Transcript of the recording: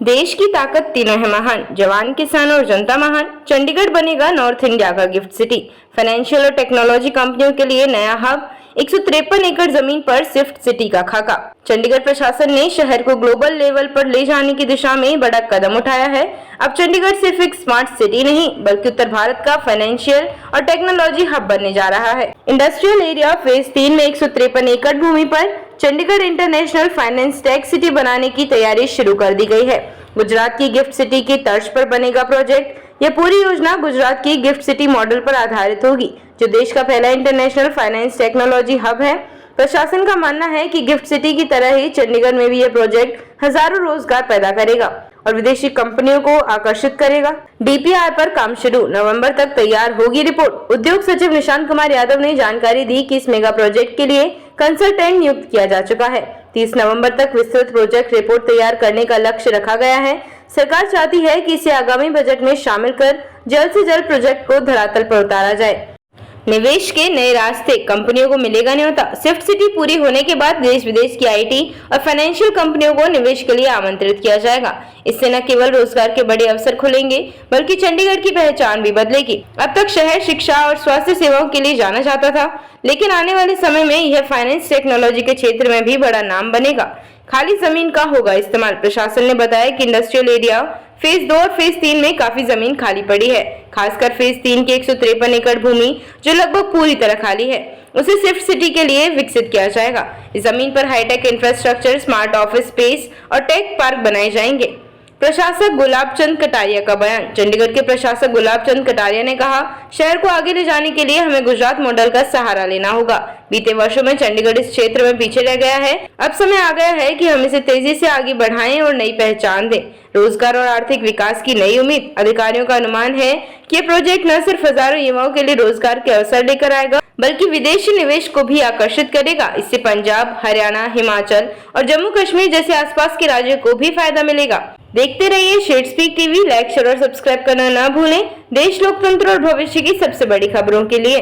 देश की ताकत तीनों है महान, जवान, किसान और जनता महान। चंडीगढ़ बनेगा नॉर्थ इंडिया का गिफ्ट सिटी। फाइनेंशियल और टेक्नोलॉजी कंपनियों के लिए नया हब। 153 एकड़ जमीन पर स्विफ्ट सिटी का खाका। चंडीगढ़ प्रशासन ने शहर को ग्लोबल लेवल पर ले जाने की दिशा में बड़ा कदम उठाया है। अब चंडीगढ़ सिर्फ एक स्मार्ट सिटी नहीं बल्कि उत्तर भारत का फाइनेंशियल और टेक्नोलॉजी हब बनने जा रहा है। इंडस्ट्रियल एरिया फेज 3 में 153 एकड़ भूमि पर Chandigarh international finance tech city बनाने की तैयारी शुरू कर दी गई है। गुजरात की गिफ्ट सिटी की तर्ज पर बनेगा प्रोजेक्ट। यह पूरी योजना गुजरात की गिफ्ट सिटी मॉडल पर आधारित होगी, जो देश का पहला इंटरनेशनल फाइनेंस टेक्नोलॉजी हब है। प्रशासन का मानना है कि गिफ्ट सिटी की तरह ही चंडीगढ़ में भी यह प्रोजेक्ट हजारों रोजगार पैदा करेगा और विदेशी कंपनियों को आकर्षित करेगा। डीपीआर पर काम शुरू, नवंबर तक तैयार होगी रिपोर्ट। उद्योग सचिव निशांत कुमार यादव ने जानकारी दी कि इस मेगा प्रोजेक्ट के लिए कंसल्टेंट नियुक्त किया जा चुका है। 30 नवंबर तक विस्तृत प्रोजेक्ट रिपोर्ट तैयार करने का लक्ष्य रखा गया है। सरकार चाहती है कि इसे आगामी बजट में शामिल कर जल्द से जल्द प्रोजेक्ट को धरातल पर उतारा जाए। निवेश के नए रास्ते, कंपनियों को मिलेगा न्योता। स्विफ्ट सिटी पूरी होने के बाद देश विदेश की आईटी और फाइनेंशियल कंपनियों को निवेश के लिए आमंत्रित किया जाएगा। इससे न केवल रोजगार के बड़े अवसर खुलेंगे बल्कि चंडीगढ़ की पहचान भी बदलेगी। अब तक शहर शिक्षा और स्वास्थ्य सेवाओं के लिए जाना जाता था, लेकिन आने वाले समय में यह फाइनेंस टेक्नोलॉजी के क्षेत्र में भी बड़ा नाम बनेगा। खाली जमीन का होगा इस्तेमाल। प्रशासन ने बताया कि इंडस्ट्रियल एरिया फेज 2 और फेज 3 में काफी जमीन खाली पड़ी है। खासकर फेज 3 के 153 एकड़ भूमि जो लगभग पूरी तरह खाली है, उसे स्विफ्ट सिटी के लिए विकसित किया जाएगा। इस जमीन पर hitech infrastructure, smart office space और टेक पार्क बनाए जाएंगे। प्रशासक गुलाब चंद कटारिया का बयान। चंडीगढ़ के प्रशासक गुलाब चंद कटारिया ने कहा, शहर को आगे ले जाने के लिए हमें गुजरात मॉडल का सहारा लेना होगा। बीते वर्षों में चंडीगढ़ इस क्षेत्र में पीछे रह गया है। अब समय आ गया है कि हम इसे तेजी से आगे बढ़ाएं और नई पहचान दें। रोजगार और आर्थिक विकास की नई उम्मीद। अधिकारियों का अनुमान है कि ये प्रोजेक्ट न सिर्फ हजारों युवाओं के लिए रोजगार के अवसर लेकर आएगा बल्कि विदेशी निवेश को भी आकर्षित करेगा। इससे पंजाब, हरियाणा, हिमाचल और जम्मू कश्मीर जैसे आसपास के राज्यों को भी फायदा मिलेगा। देखते रहिए shed speak TV. Like, share और सब्सक्राइब करना न भूलें। देश, लोकतंत्र और भविष्य की सबसे बड़ी खबरों के लिए।